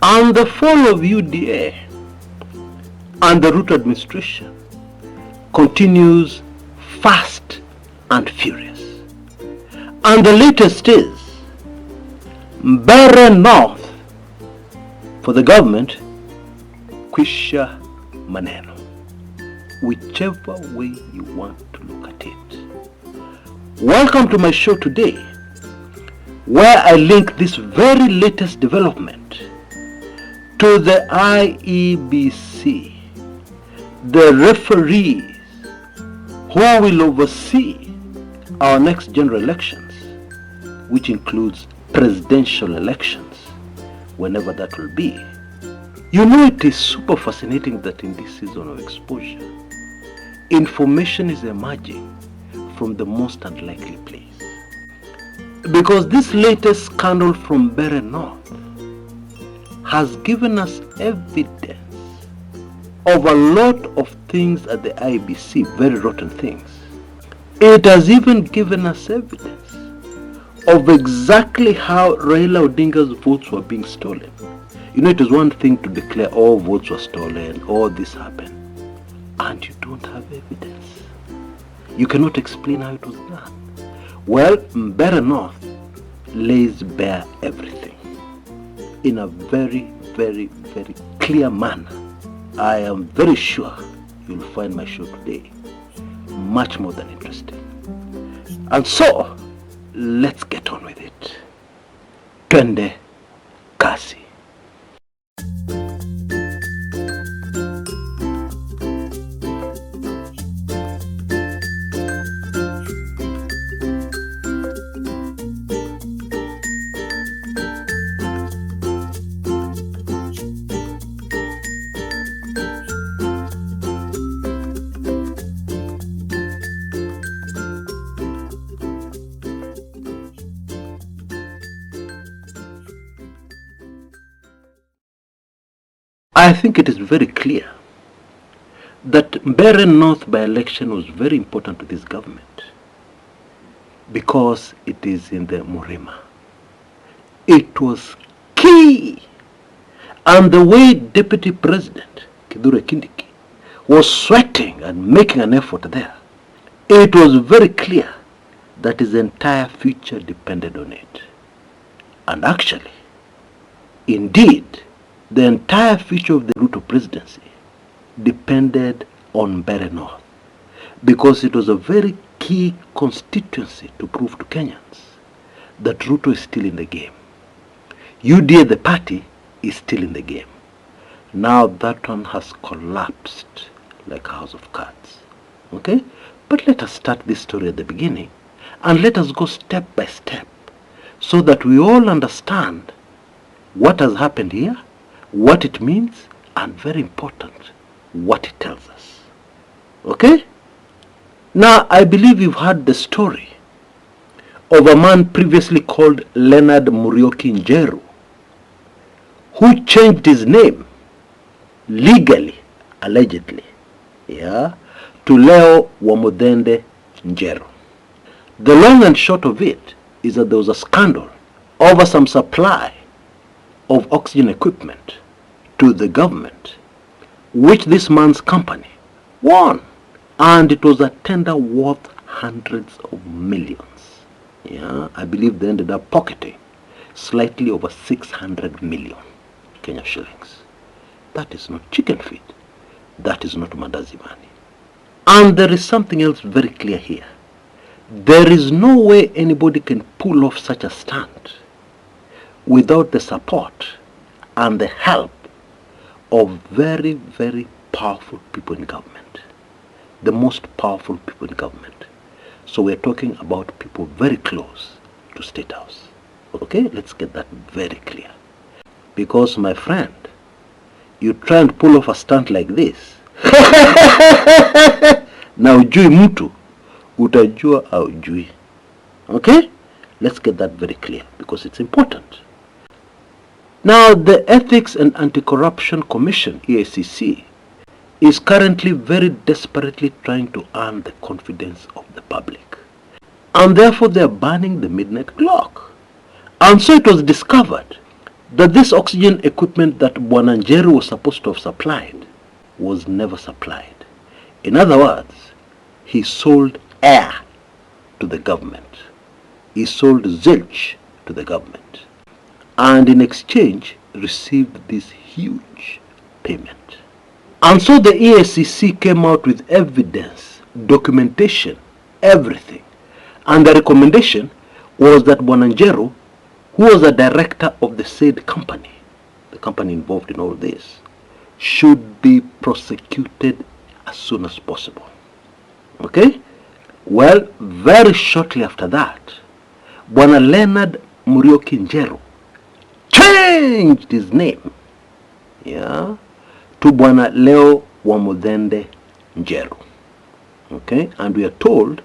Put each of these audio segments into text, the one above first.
And the fall of UDA and the Ruto administration continues fast and furious. And the latest is Mbere North for the government, kwisha maneno. Whichever way you want to look at it. Welcome to my show today, where I link this very latest development to the IEBC, the referees who will oversee our next general elections, which includes presidential elections, whenever that will be. You know, it is super fascinating that in this season of exposure, information is emerging from the most unlikely place. Because this latest scandal from Mbere North has given us evidence of a lot of things at the IEBC, very rotten things. It has even given us evidence of exactly how Raila Odinga's votes were being stolen. You know, it is one thing to declare all votes were stolen, all this happened, and you don't have evidence. You cannot explain how it was done. Well, Mbere North lays bare everything in a very, very, very clear manner. I am very sure you'll find my show today much more than interesting. And so, let's get on with it. Twende kasi. I think it is very clear that Mbere North by-election was very important to this government because it is in the Murima. It was key. And the way Deputy President Kithure Kindiki was sweating and making an effort there, it was very clear that his entire future depended on it. And actually, indeed, the entire future of the Ruto presidency depended on Mbere North because it was a very key constituency to prove to Kenyans that Ruto is still in the game. UDA, the party, is still in the game. Now that one has collapsed like a house of cards. Okay? But let us start this story at the beginning and let us go step by step so that we all understand what has happened here, what it means, and very important, what it tells us. Okay? Now, I believe you've heard the story of a man previously called Leonard Muriuki Njeru, who changed his name legally, allegedly, to Leo Wamudende Njeru. The long and short of it is that there was a scandal over some supply of oxygen equipment to the government, which this man's company won. And it was a tender worth hundreds of millions. I believe they ended up pocketing slightly over 600 million Kenya shillings. That is not chicken feed. That is not mandazi money. And there is something else very clear here. There is no way anybody can pull off such a stunt without the support and the help of very, very powerful people in government. The most powerful people in government. So we're talking about people very close to State House. Okay, let's get that very clear. Because, my friend, you try and pull off a stunt like this, na ujui mtu, utajua aujui. Okay? Let's get that very clear because it's important. Now, the Ethics and Anti-Corruption Commission, EACC, is currently very desperately trying to earn the confidence of the public. And therefore they are burning the midnight clock. And so it was discovered that this oxygen equipment that Bwana Njeru was supposed to have supplied was never supplied. In other words, he sold air to the government. He sold zilch to the government. And in exchange, received this huge payment. And so the EACC came out with evidence, documentation, everything. And the recommendation was that Bwana Njeru, who was a director of the said company, the company involved in all this, should be prosecuted as soon as possible. Okay? Well, very shortly after that, Bwana Leonard Muriuki Njeru changed his name, to Bwana Leo Wamudende Njeru. Okay? And we are told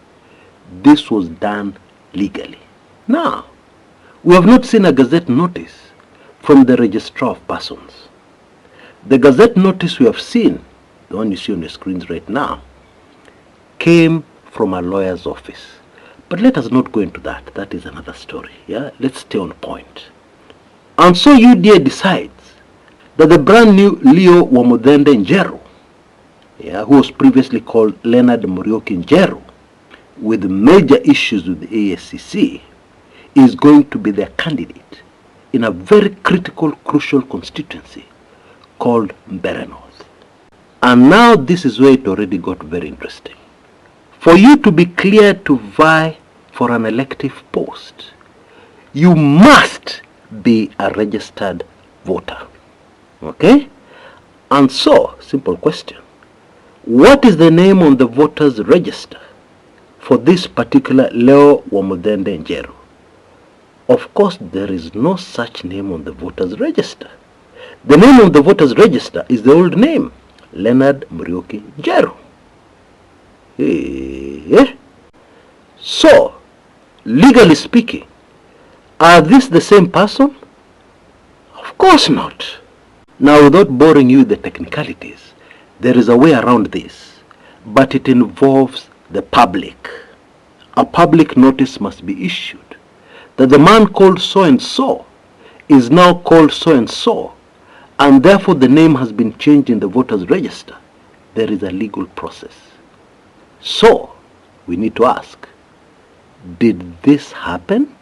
this was done legally. Now, we have not seen a gazette notice from the registrar of persons. The gazette notice we have seen, the one you see on the screens right now, came from a lawyer's office. But let us not go into that. That is another story. Let's stay on point. And so UDA decides that the brand new Leo Wamudende Njeru, who was previously called Leonard Muriuki Njeru, with major issues with the ASCC, is going to be their candidate in a very critical, crucial constituency called Mbere North. And now this is where it already got very interesting. For you to be cleared to vie for an elective post, you must be a registered voter. Okay? And so, simple question. What is the name on the voters register for this particular Leo Wamudende Njeru? Of course, there is no such name on the voters register. The name on the voters register is the old name, Leonard Muriuki Njeru. So, legally speaking, are these the same person? Of course not. Now, without boring you with the technicalities, there is a way around this, but it involves the public. A public notice must be issued that the man called so-and-so is now called so-and-so, and therefore the name has been changed in the voters register. There is a legal process. So, we need to ask, did this happen?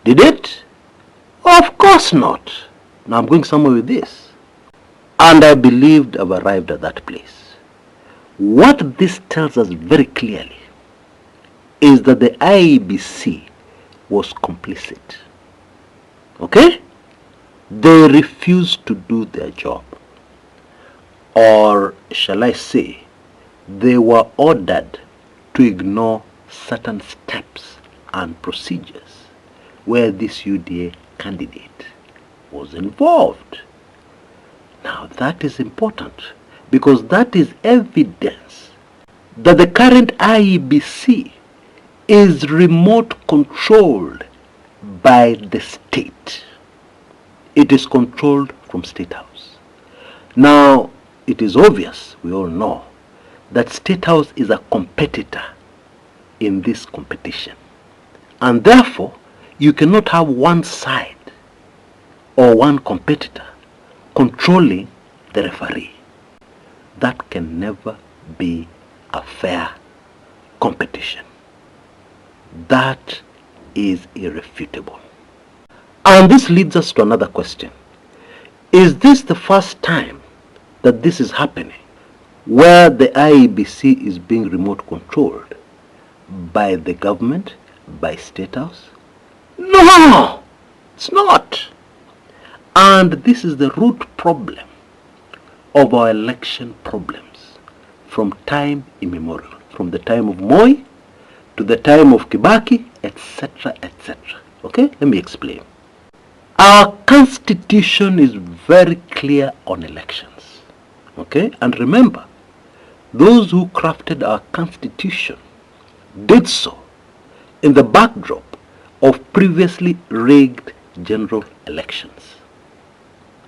Did it? Of course not. Now I'm going somewhere with this. And I believed I've arrived at that place. What this tells us very clearly is that the IEBC was complicit. Okay? They refused to do their job. Or shall I say, they were ordered to ignore certain steps and procedures where this UDA candidate was involved. Now that is important because that is evidence that the current IEBC is remote controlled by the state. It is controlled from State House. Now, it is obvious, we all know, that State House is a competitor in this competition. And therefore, you cannot have one side or one competitor controlling the referee. That can never be a fair competition. That is irrefutable. And this leads us to another question. Is this the first time that this is happening, where the IEBC is being remote controlled by the government, by State House? No, it's not. And this is the root problem of our election problems from time immemorial, from the time of Moi to the time of Kibaki, etc., etc. Okay, let me explain. Our constitution is very clear on elections. Okay, and remember, those who crafted our constitution did so in the backdrop of previously rigged general elections.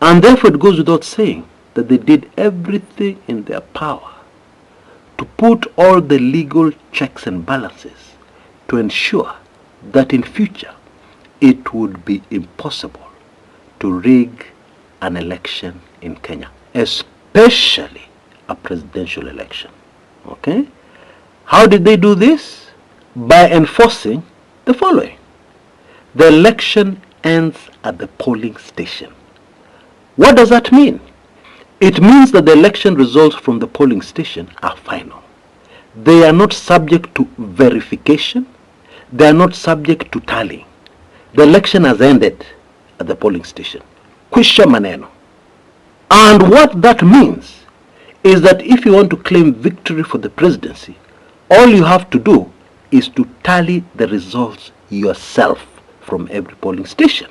And therefore it goes without saying that they did everything in their power to put all the legal checks and balances to ensure that in future it would be impossible to to rig an election in Kenya, especially a presidential election. Okay? How did they do this? By enforcing the following. The election ends at the polling station. What does that mean? It means that the election results from the polling station are final. They are not subject to verification. They are not subject to tallying. The election has ended at the polling station. Kwisha maneno. And what that means is that if you want to claim victory for the presidency, all you have to do is to tally the results yourself from every polling station.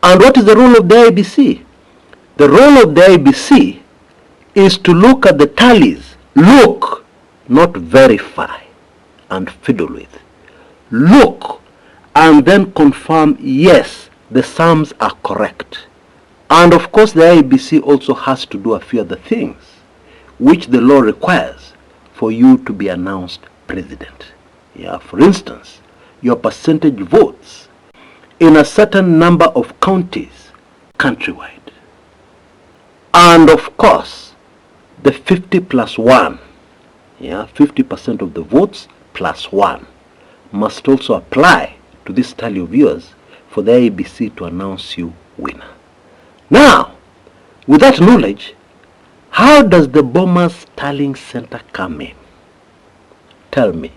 And what is the role of the IEBC? The role of the IEBC is to look at the tallies. Look, not verify and fiddle with. Look and then confirm, yes, the sums are correct. And of course the IEBC also has to do a few other things which the law requires for you to be announced president. Yeah, for instance, your percentage votes in a certain number of counties countrywide. And of course, the 50 plus 1, 50% of the votes plus 1 must also apply to this tally of yours for the IEBC to announce you winner. Now, with that knowledge, how does the Bomas tallying center come in? Tell me,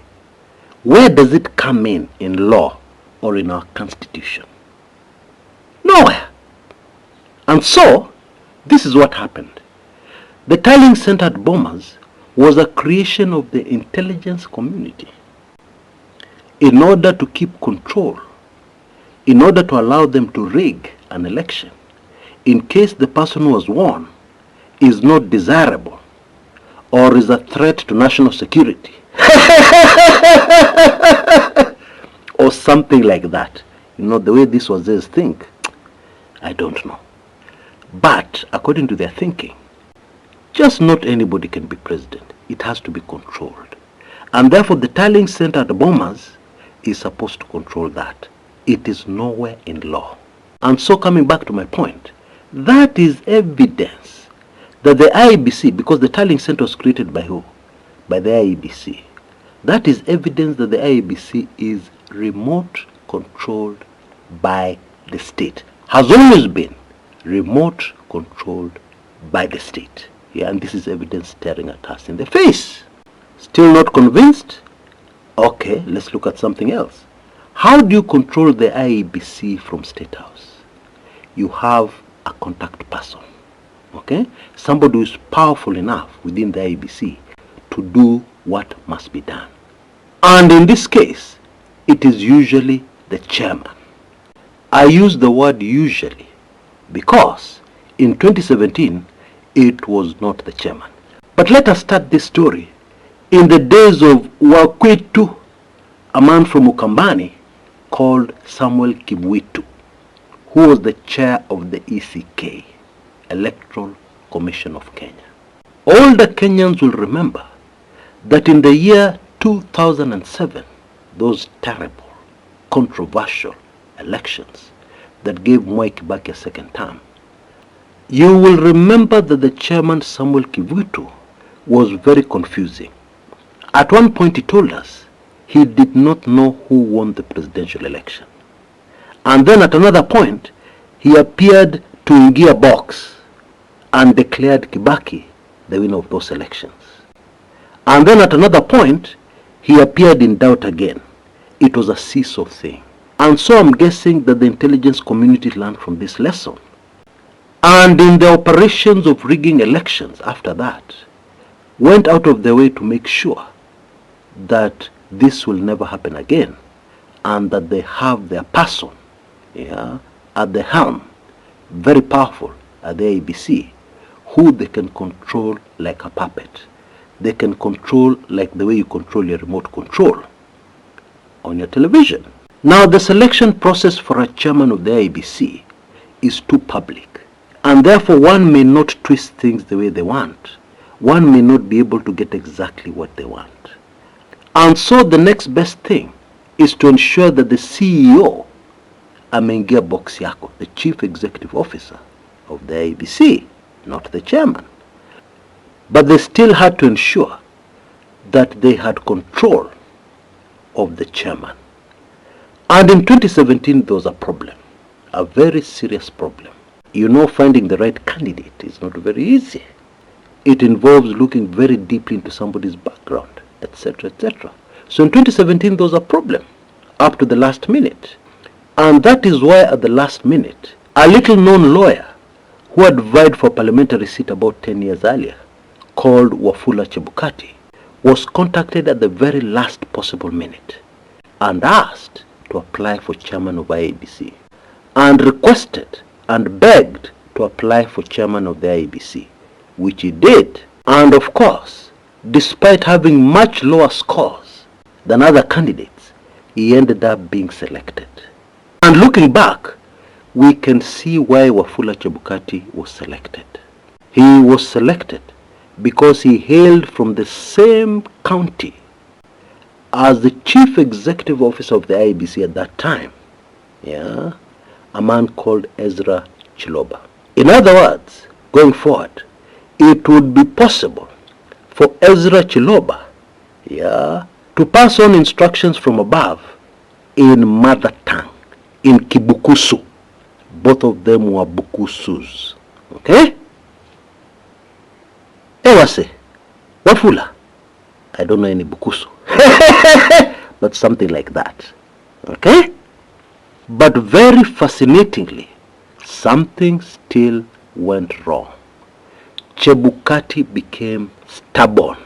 where does it come in law or in our constitution? Nowhere. And so, this is what happened. The tallying center at Bomas was a creation of the intelligence community in order to keep control, in order to allow them to rig an election in case the person who was won is not desirable or is a threat to national security or something like that. You know, the way these wazis think, I don't know. But according to their thinking, just not anybody can be president. It has to be controlled. And therefore the tallying center at the Bomas is supposed to control that. It is nowhere in law. And so coming back to my point, that is evidence that the IEBC, because the tallying center was created by who? By the IEBC. That is evidence that the IEBC is remote controlled by the state. Has always been remote controlled by the state. Yeah, and this is evidence staring at us in the face. Still not convinced? Okay, let's look at something else. How do you control the IEBC from State House? You have a contact person, okay? Somebody who is powerful enough within the IEBC to do what must be done. And in this case, it is usually the chairman. I use the word usually because in 2017, it was not the chairman. But let us start this story in the days of Wakwetu, a man from Ukambani called Samuel Kibwitu, who was the chair of the ECK, Electoral Commission of Kenya. Older Kenyans will remember that in the year 2007, those terrible, controversial elections that gave Mwai Kibaki a second term, you will remember that the chairman Samuel Kibwitu was very confusing. At one point he told us he did not know who won the presidential election. And then at another point, he appeared to ingia box and declared Kibaki the winner of those elections. And then at another point, he appeared in doubt again. It was a seesaw thing. And so I'm guessing that the intelligence community learned from this lesson. And in the operations of rigging elections after that, went out of their way to make sure that this will never happen again and that they have their person at the helm, very powerful at the IEBC, who they can control like a puppet. They can control like the way you control your remote control on your television. Now the selection process for a chairman of the IEBC is too public, and therefore one may not twist things the way they want. One may not be able to get exactly what they want. And so the next best thing is to ensure that the CEO ameingia box yako, the chief executive officer of the IEBC, not the chairman. But they still had to ensure that they had control of the chairman. And in 2017, there was a problem, a very serious problem. You know, finding the right candidate is not very easy. It involves looking very deeply into somebody's background, etc., etc. So in 2017, there was a problem up to the last minute. And that is why at the last minute, a little-known lawyer who had vied for a parliamentary seat about 10 years earlier, called Wafula Chebukati, was contacted at the very last possible minute and asked to apply for chairman of IEBC, and requested and begged to apply for chairman of the IEBC, which he did. And of course, despite having much lower scores than other candidates, he ended up being selected. And looking back, we can see why Wafula Chebukati was selected. He was selected because he hailed from the same county as the chief executive officer of the IEBC at that time, a man called Ezra Chiloba. In other words, going forward, it would be possible for Ezra Chiloba to pass on instructions from above in mother tongue, in Kibukusu. Both of them were Bukusus. Okay? Ewase, Wafula. I don't know any Bukusu. But something like that. Okay? But very fascinatingly, something still went wrong. Chebukati became stubborn.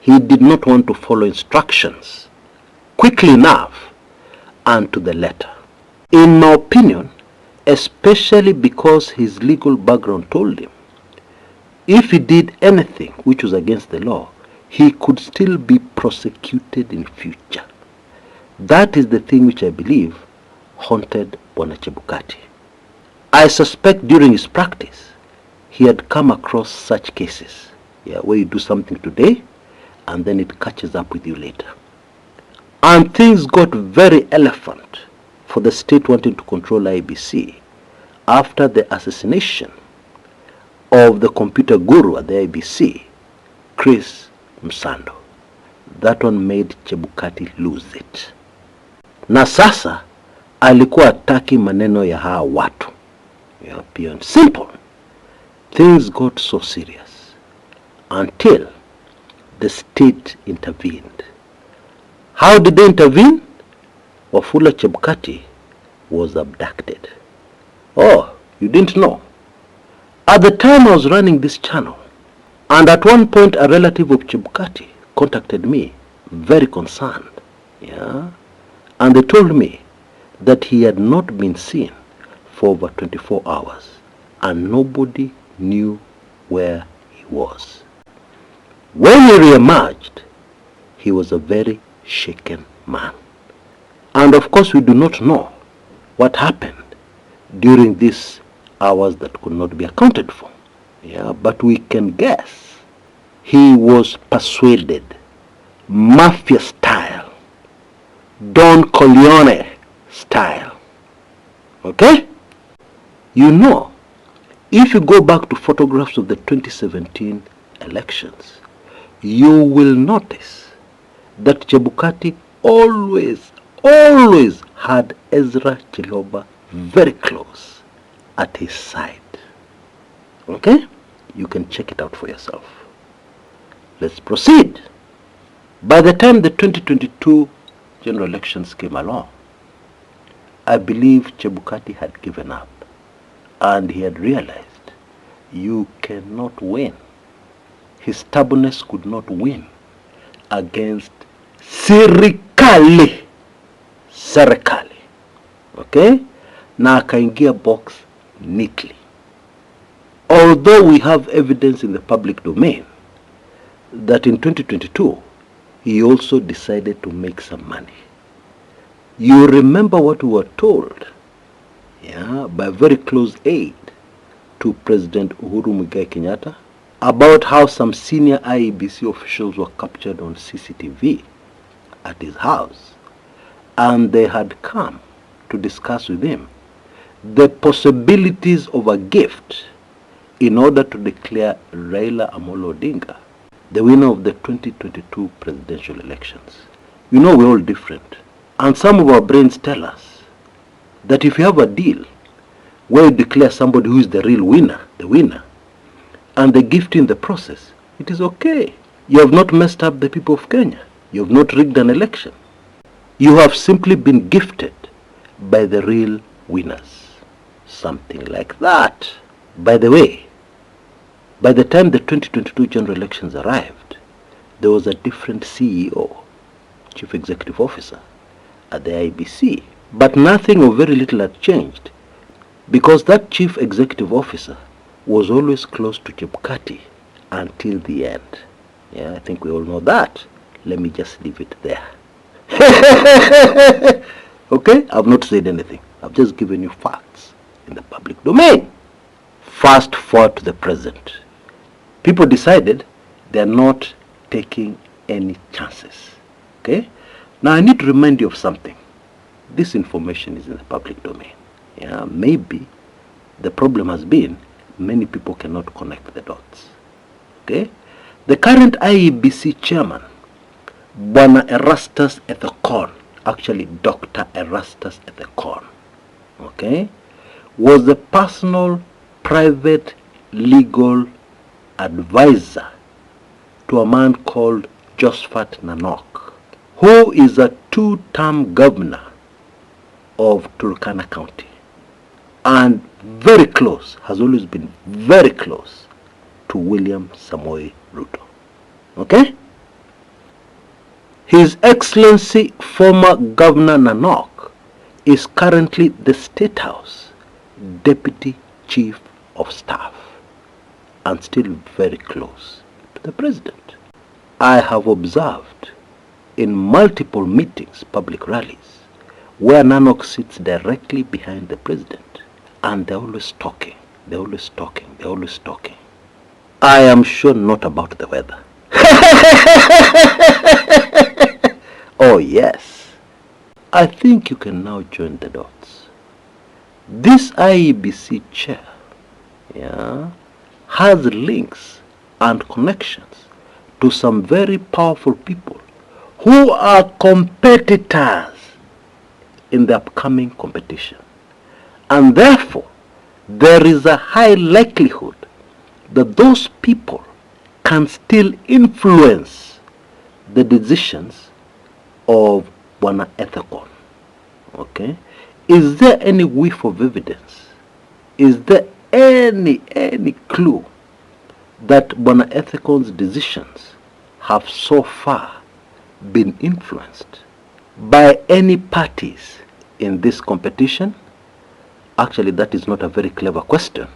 He did not want to follow instructions quickly enough and to the letter. In my opinion, especially because his legal background told him, if he did anything which was against the law, he could still be prosecuted in future. That is the thing which I believe haunted Bwana Chebukati. I suspect during his practice, he had come across such cases, where you do something today, and then it catches up with you later. And things got very elephant for the state wanting to control IEBC after the assassination of the computer guru at the IEBC, Chris Msando. That one made Chebukati lose it. Na sasa alikuwa hataki maneno ya hawa watu. Pure and simple. Things got so serious until the state intervened. How did they intervene? Wafula Chebukati was abducted. Oh, you didn't know? At the time I was running this channel, and at one point a relative of Chebukati contacted me, very concerned, and they told me that he had not been seen for over 24 hours, and nobody knew where he was. When he re-emerged, he was a very shaken man. And of course we do not know what happened during these hours that could not be accounted for. But we can guess. He was persuaded, mafia style, Don Corleone style. Okay? You know, if you go back to photographs of the 2017 elections, you will notice that Chebukati always had Ezra Chiloba very close at his side. Okay? You can check it out for yourself. Let's proceed. By the time the 2022 general elections came along, I believe Chebukati had given up, and he had realized you cannot win. His stubbornness could not win against serikali. Okay? Na akaingia box neatly. Although we have evidence in the public domain that in 2022 he also decided to make some money. You remember what we were told, by a very close aide to President Uhuru Muigai Kenyatta, about how some senior IEBC officials were captured on CCTV at his house, and they had come to discuss with him the possibilities of a gift in order to declare Raila Amolo Odinga the winner of the 2022 presidential elections. You know, we're all different. And some of our brains tell us that if you have a deal where you declare somebody who is the real winner, and the gift in the process, it is okay. You have not messed up the people of Kenya. You have not rigged an election. You have simply been gifted by the real winners. Something like that. By the way, by the time the 2022 general elections arrived, there was a different CEO, Chief Executive Officer, at the IEBC. But nothing or very little had changed, because that Chief Executive Officer was always close to Chebukati until the end. Yeah, I think we all know that. Let me just leave it there. Okay? I've not said anything. I've just given you facts in the public domain. Fast forward to the present. People decided they're not taking any chances. Okay? Now I need to remind you of something. This information is in the public domain. Yeah, maybe the problem has been many people cannot connect the dots. Okay? The current IEBC chairman, Bwana Erastus Ethekon, actually Dr. Erastus Ethekon, okay, was the personal private legal advisor to a man called Josphat Nanok, who is a two-term governor of Turkana County, and very close, has always been very close to William Samoei Ruto. Okay? His Excellency former Governor Nanok is currently the State House Deputy Chief of Staff and still very close to the President. I have observed in multiple meetings, public rallies, where Nanok sits directly behind the President, and they're always talking, they're always talking, they're always talking. I am sure not about the weather. Oh yes, I think you can now join the dots. This IEBC chair, yeah, has links and connections to some very powerful people who are competitors in the upcoming competition. And therefore, there is a high likelihood that those people can still influence the decisions of Bwana Ethekon. Okay? Is there any whiff of evidence? Is there any clue that Bwana Ethekon's decisions have so far been influenced by any parties in this competition? Actually, that is not a very clever question.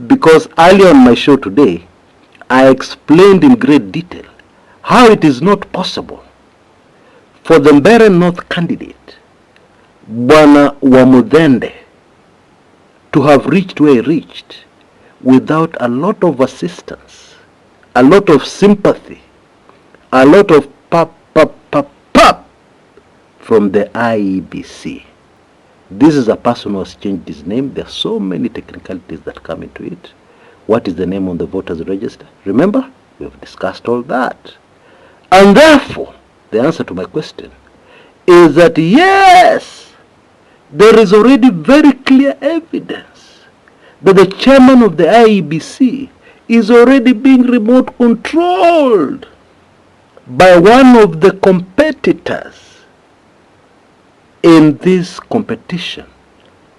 Because earlier on my show today, I explained in great detail how it is not possible for the Mbere North candidate, Bwana Wamudende, to have reached where he reached without a lot of assistance, a lot of sympathy, a lot of pap from the IEBC. This is a person who has changed his name. There are so many technicalities that come into it. What is the name on the voters register? Remember, we have discussed all that. And therefore, the answer to my question is that yes, there is already very clear evidence that the chairman of the IEBC is already being remote controlled by one of the competitors in this competition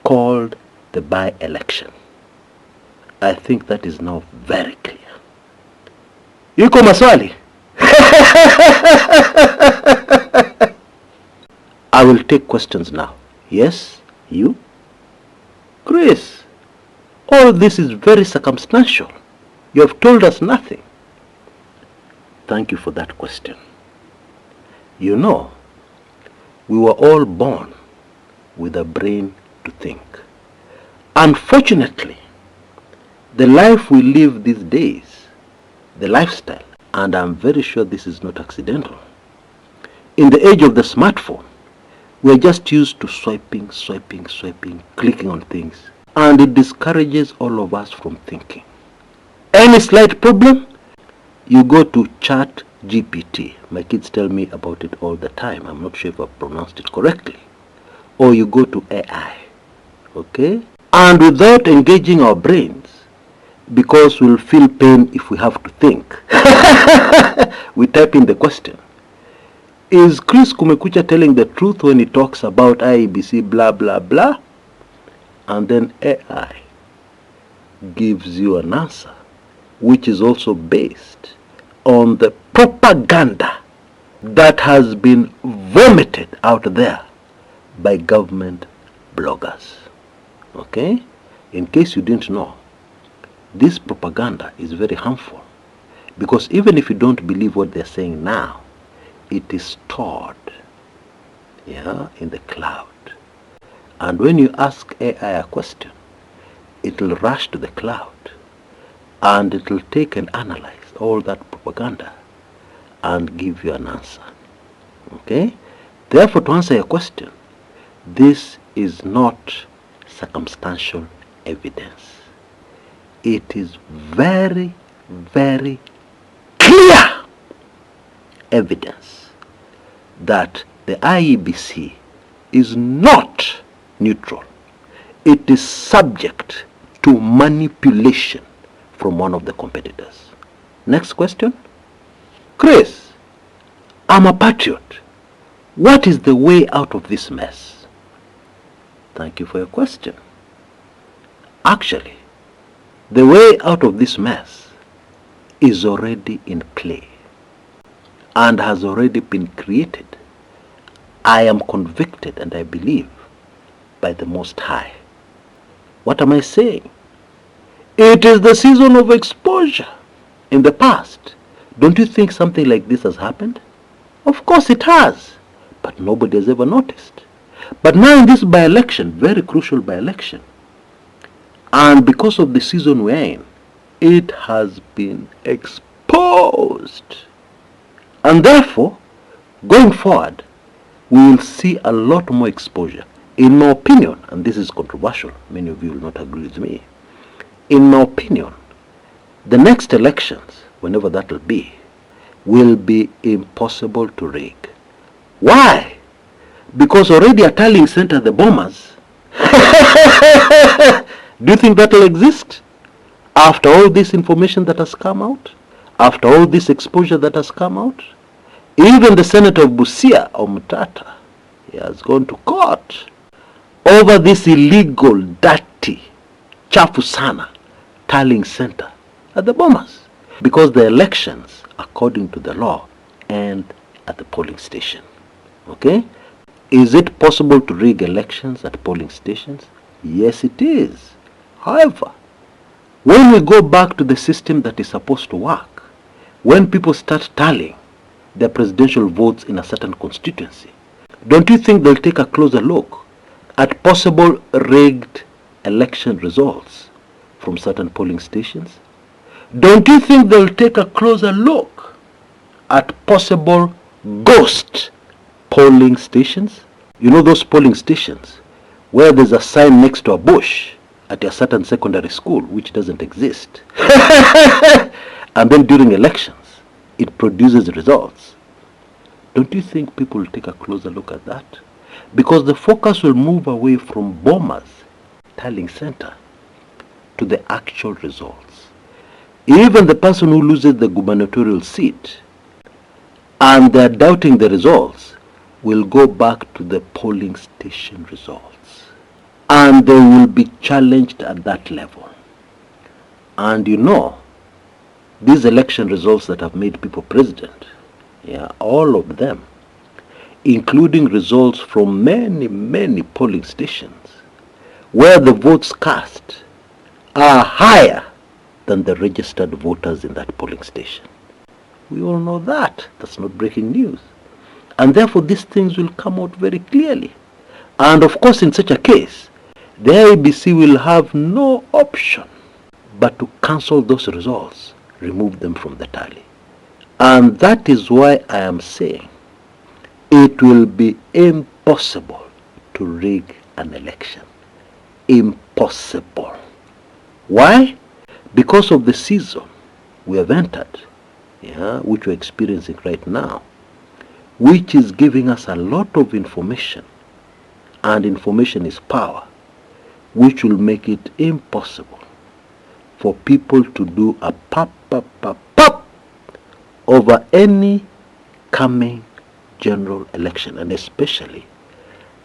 called the by-election. I think that is now very clear. Yuko maswali? I will take questions now. Yes, you? Chris, all this is very circumstantial. You have told us nothing. Thank you for that question. You know, we were all born with a brain to think. Unfortunately, the life we live these days, the lifestyle, and I'm very sure this is not accidental. In the age of the smartphone, We're just used to swiping, clicking on things. And it discourages all of us from thinking. Any slight problem, you go to Chat GPT. My kids tell me about it all the time. I'm not sure if I've pronounced it correctly. Or you go to AI. Okay? And without engaging our brains, because we'll feel pain if we have to think, we type in the question. Is Chris Kumekucha telling the truth when he talks about IEBC blah blah blah? And then AI gives you an answer which is also based on the propaganda that has been vomited out there by government bloggers. Okay? In case you didn't know, this propaganda is very harmful, because even if you don't believe what they're saying now, it is stored, in the cloud. And when you ask AI a question, it will rush to the cloud and it will take and analyze all that propaganda and give you an answer. Okay? Therefore, to answer your question, this is not circumstantial evidence. It is very, very clear evidence that the IEBC is not neutral. It is subject to manipulation from one of the competitors. Next question. Chris, I'm a patriot. What is the way out of this mess? Thank you for your question. Actually, the way out of this mess is already in play and has already been created. I am convicted, and I believe, by the Most High. What am I saying? It is the season of exposure. In the past, don't you think something like this has happened? Of course it has, but nobody has ever noticed. But now in this by-election, very crucial by-election, and because of the season we're in, it has been exposed. And therefore, going forward, we will see a lot more exposure. In my opinion, and this is controversial, many of you will not agree with me. In my opinion, the next elections, whenever that will be impossible to rig. Why? Because already a tallying center, the bombers, do you think that will exist? After all this information that has come out? After all this exposure that has come out? Even the Senator of Busia, or Mutata, he has gone to court over this illegal, dirty, chafu sana tallying center at the bombers. Because the elections, according to the law, end at the polling station. Okay? Is it possible to rig elections at polling stations? Yes, it is. However, when we go back to the system that is supposed to work, when people start tallying their presidential votes in a certain constituency, don't you think they'll take a closer look at possible rigged election results from certain polling stations? Don't you think they'll take a closer look at possible ghost polling stations? You know those polling stations where there's a sign next to a bush at a certain secondary school which doesn't exist. And then during elections, it produces results. Don't you think people will take a closer look at that? Because the focus will move away from bombers, tallying center, to the actual results. Even the person who loses the gubernatorial seat and they're doubting the results will go back to the polling station results. And they will be challenged at that level. And you know, these election results that have made people president, all of them, including results from many, many polling stations, where the votes cast are higher than the registered voters in that polling station. We all know that. That's not breaking news. And therefore, these things will come out very clearly. And of course, in such a case, the IEBC will have no option but to cancel those results, remove them from the tally. And that is why I am saying it will be impossible impossible to rig an election. Impossible. Why? Because of the season we have entered, which we're experiencing right now, which is giving us a lot of information, and information is power, which will make it impossible for people to do a pop over any coming general election, and especially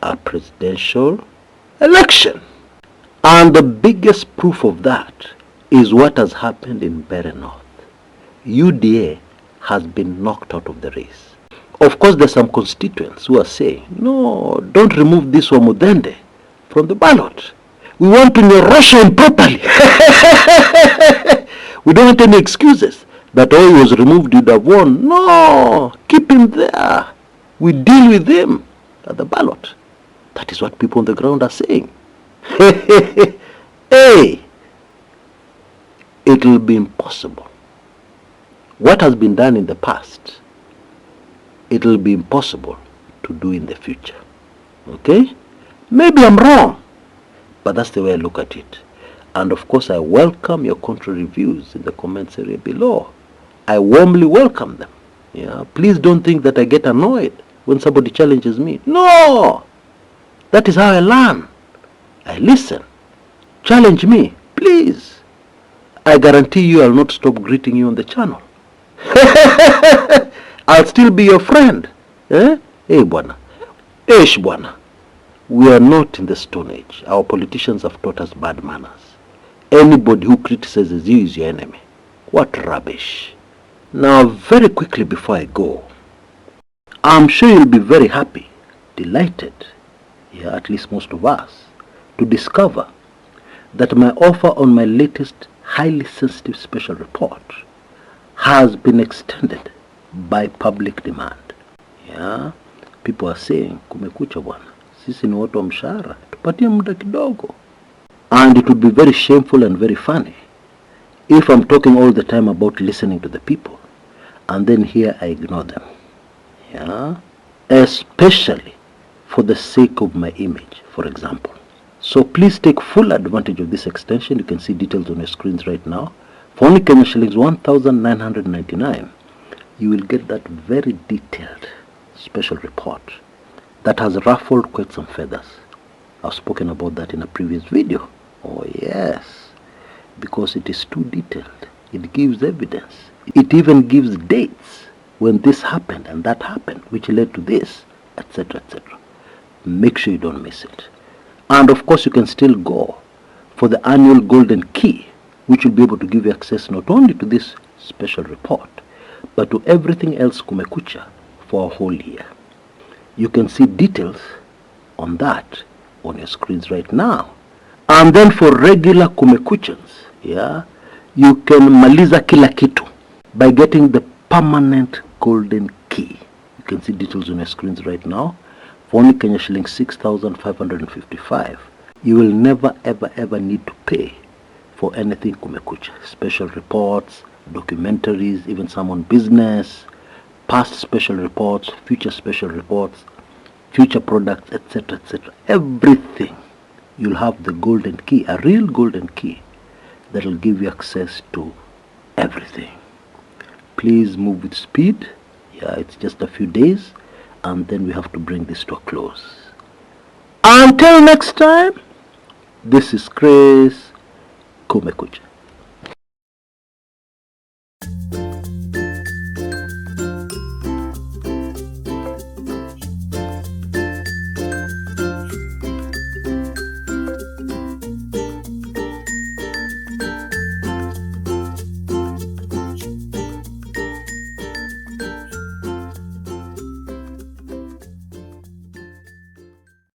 a presidential election. And the biggest proof of that is what has happened in Mbere North. UDA has been knocked out of the race. Of course, there's some constituents who are saying, no, don't remove this Wamudende from the ballot. We want to nyorosha him properly. We don't want any excuses that, oh, he was removed, you'd have won. No, keep him there. We deal with him at the ballot. That is what people on the ground are saying. Hey, it will be impossible. What has been done in the past, it will be impossible to do in the future. Okay? Maybe I'm wrong, but that's the way I look at it. And of course, I welcome your contrary views in the comments area below. I warmly welcome them. Please don't think that I get annoyed when somebody challenges me. No! That is how I learn. I listen. Challenge me, please. I guarantee you I'll not stop greeting you on the channel. I'll still be your friend. Hey, bwana. Eish, bwana. We are not in the Stone Age. Our politicians have taught us bad manners. Anybody who criticizes you is your enemy. What rubbish. Now, very quickly before I go, I'm sure you'll be very happy, delighted, at least most of us, to discover that my offer on my latest highly sensitive special report has been extended by public demand. People are saying, kumekucha bwana, sisi ni watu wa mshahara, tupatie muda kidogo. And it would be very shameful and very funny if I'm talking all the time about listening to the people, and then here I ignore them. Especially for the sake of my image, for example. So please take full advantage of this extension. You can see details on your screens right now. For only Kenya shillings 1,999, you will get that very detailed special report that has ruffled quite some feathers. I've spoken about that in a previous video. Oh yes, because it is too detailed. It gives evidence. It even gives dates when this happened and that happened, which led to this, etc., etc. Make sure you don't miss it. And of course, you can still go for the annual golden key, which will be able to give you access not only to this special report, but to everything else kumekucha for a whole year. You can see details on that on your screens right now. And then for regular kumekuchans, you can maliza kila kitu by getting the permanent golden key. You can see details on your screens right now. For only Kenya shillings 6,555, you will never ever need to pay for anything kumekucha. Special reports, documentaries, even some on business, past special reports, future special reports, future products, etc., etc. Everything. You'll have the golden key, a real golden key that will give you access to everything. Please move with speed. It's just a few days, and then we have to bring this to a close. Until next time, this is Chris Kumekucha.